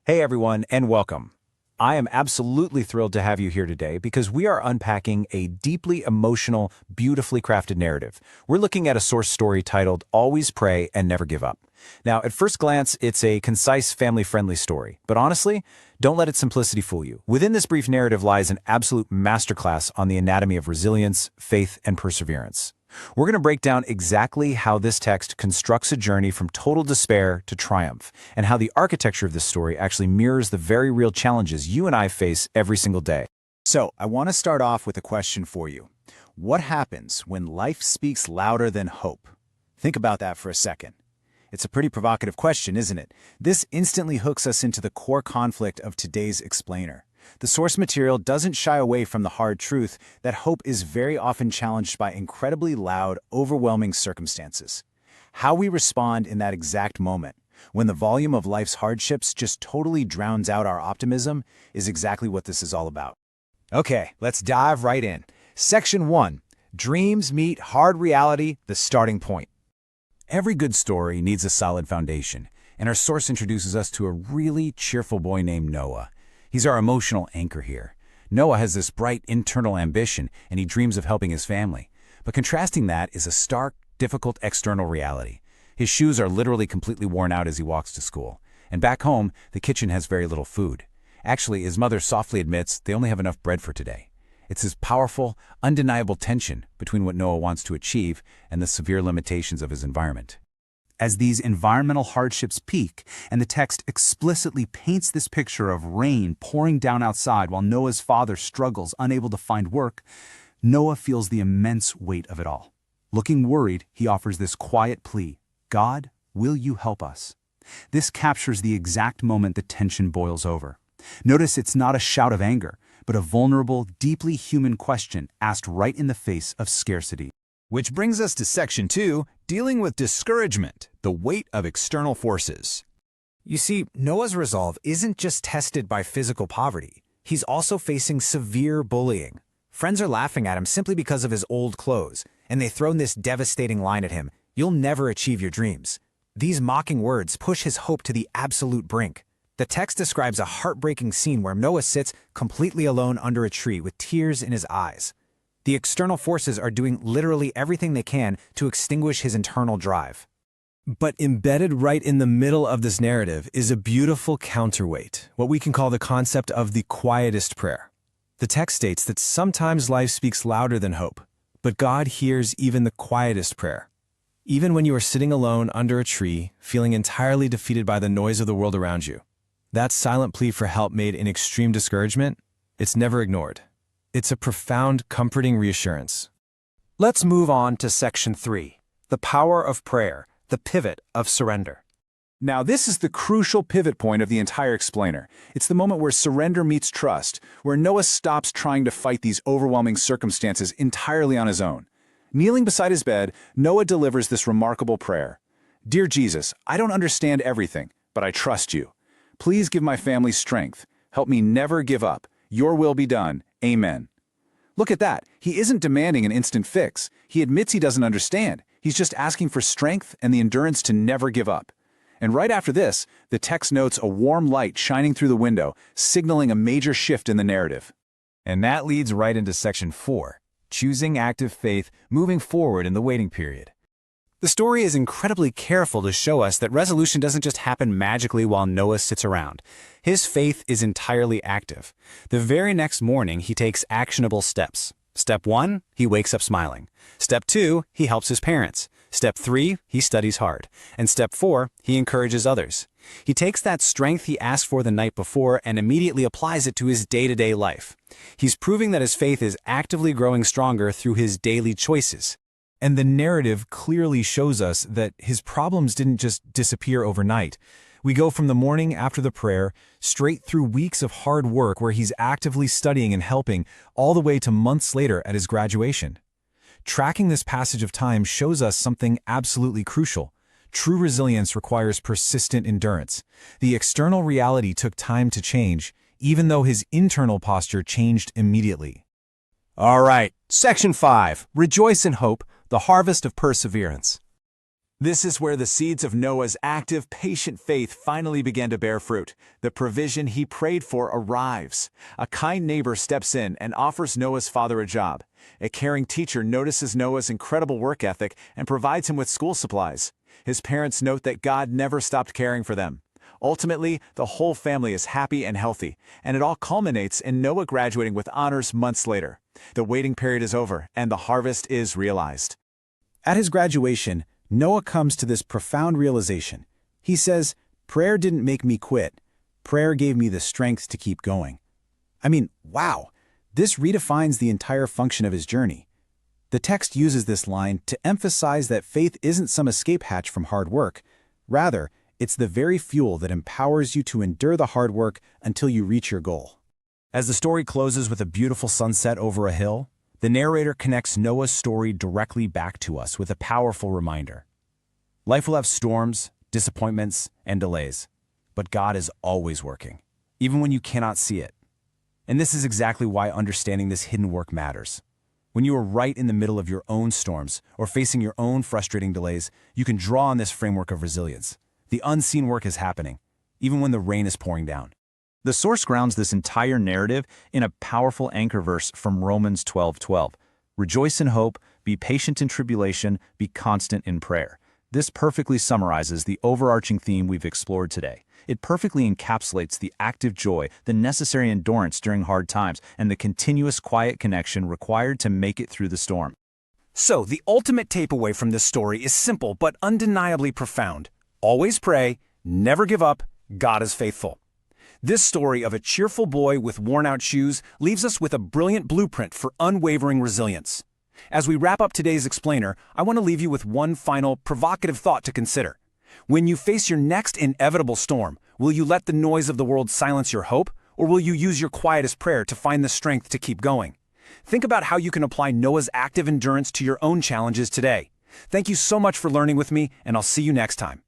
Hey everyone, and welcome. I am absolutely thrilled to have you here today because we are unpacking a deeply emotional, beautifully crafted narrative. We're looking at a source story titled Always Pray and Never Give Up. Now, at first glance, it's a concise, family-friendly story, but honestly, don't let its simplicity fool you. Within this brief narrative lies an absolute masterclass on the anatomy of resilience, faith, and perseverance. We're going to break down exactly how this text constructs a journey from total despair to triumph, and how the architecture of this story actually mirrors the very real challenges you and I face every single day. So, I want to start off with a question for you. What happens when life speaks louder than hope? Think about that for a second. It's a pretty provocative question, isn't it? This instantly hooks us into the core conflict of today's explainer. The source material doesn't shy away from the hard truth that hope is very often challenged by incredibly loud, overwhelming circumstances. How we respond in that exact moment, when the volume of life's hardships just totally drowns out our optimism, is exactly what this is all about. Okay, let's dive right in. Section 1. Dreams meet hard reality, the starting point. Every good story needs a solid foundation, and our source introduces us to a really cheerful boy named Noah. He's our emotional anchor here. Noah has this bright internal ambition, and he dreams of helping his family. But contrasting that is a stark, difficult external reality. His shoes are literally completely worn out as he walks to school. And back home, the kitchen has very little food. Actually, his mother softly admits they only have enough bread for today. It's this powerful, undeniable tension between what Noah wants to achieve and the severe limitations of his environment. As these environmental hardships peak, and the text explicitly paints this picture of rain pouring down outside while Noah's father struggles, unable to find work, Noah feels the immense weight of it all. Looking worried, he offers this quiet plea, "God, will you help us?" This captures the exact moment the tension boils over. Notice it's not a shout of anger, but a vulnerable, deeply human question asked right in the face of scarcity. Which brings us to Section 2, dealing with discouragement, the weight of external forces. You see, Noah's resolve isn't just tested by physical poverty. He's also facing severe bullying. Friends are laughing at him simply because of his old clothes, and they've thrown this devastating line at him, "You'll never achieve your dreams." These mocking words push his hope to the absolute brink. The text describes a heartbreaking scene where Noah sits completely alone under a tree with tears in his eyes. The external forces are doing literally everything they can to extinguish his internal drive. But embedded right in the middle of this narrative is a beautiful counterweight, what we can call the concept of the quietest prayer. The text states that sometimes life speaks louder than hope, but God hears even the quietest prayer. Even when you are sitting alone under a tree, feeling entirely defeated by the noise of the world around you, that silent plea for help made in extreme discouragement, it's never ignored. It's a profound, comforting reassurance. Let's move on to Section 3, the power of prayer, the pivot of surrender. Now, this is the crucial pivot point of the entire explainer. It's the moment where surrender meets trust, where Noah stops trying to fight these overwhelming circumstances entirely on his own. Kneeling beside his bed, Noah delivers this remarkable prayer. "Dear Jesus, I don't understand everything, but I trust you. Please give my family strength. Help me never give up. Your will be done. Amen." Look at that. He isn't demanding an instant fix. He admits he doesn't understand. He's just asking for strength and the endurance to never give up. And right after this, the text notes a warm light shining through the window, signaling a major shift in the narrative. And that leads right into Section 4, choosing active faith, moving forward in the waiting period. The story is incredibly careful to show us that resolution doesn't just happen magically while Noah sits around. His faith is entirely active. The very next morning, he takes actionable steps. Step 1, he wakes up smiling. Step 2, he helps his parents. Step 3, he studies hard. And Step 4, he encourages others. He takes that strength he asked for the night before and immediately applies it to his day-to-day life. He's proving that his faith is actively growing stronger through his daily choices. And the narrative clearly shows us that his problems didn't just disappear overnight. We go from the morning after the prayer, straight through weeks of hard work where he's actively studying and helping, all the way to months later at his graduation. Tracking this passage of time shows us something absolutely crucial. True resilience requires persistent endurance. The external reality took time to change, even though his internal posture changed immediately. All right, Section 5, Rejoice in Hope, the Harvest of Perseverance. This is where the seeds of Noah's active, patient faith finally began to bear fruit. The provision he prayed for arrives. A kind neighbor steps in and offers Noah's father a job. A caring teacher notices Noah's incredible work ethic and provides him with school supplies. His parents note that God never stopped caring for them. Ultimately, the whole family is happy and healthy, and it all culminates in Noah graduating with honors months later. The waiting period is over, and the harvest is realized. At his graduation, Noah comes to this profound realization. He says, "Prayer didn't make me quit. Prayer gave me the strength to keep going." I mean, wow! This redefines the entire function of his journey. The text uses this line to emphasize that faith isn't some escape hatch from hard work. Rather, it's the very fuel that empowers you to endure the hard work until you reach your goal. As the story closes with a beautiful sunset over a hill, the narrator connects Noah's story directly back to us with a powerful reminder. Life will have storms, disappointments, and delays, but God is always working, even when you cannot see it. And this is exactly why understanding this hidden work matters. When you are right in the middle of your own storms or facing your own frustrating delays, you can draw on this framework of resilience. The unseen work is happening, even when the rain is pouring down. The source grounds this entire narrative in a powerful anchor verse from Romans 12:12. Rejoice in hope, be patient in tribulation, be constant in prayer. This perfectly summarizes the overarching theme we've explored today. It perfectly encapsulates the active joy, the necessary endurance during hard times, and the continuous quiet connection required to make it through the storm. So, the ultimate takeaway from this story is simple but undeniably profound. Always pray, never give up, God is faithful. This story of a cheerful boy with worn-out shoes leaves us with a brilliant blueprint for unwavering resilience. As we wrap up today's explainer, I want to leave you with one final, provocative thought to consider. When you face your next inevitable storm, will you let the noise of the world silence your hope, or will you use your quietest prayer to find the strength to keep going? Think about how you can apply Noah's active endurance to your own challenges today. Thank you so much for learning with me, and I'll see you next time.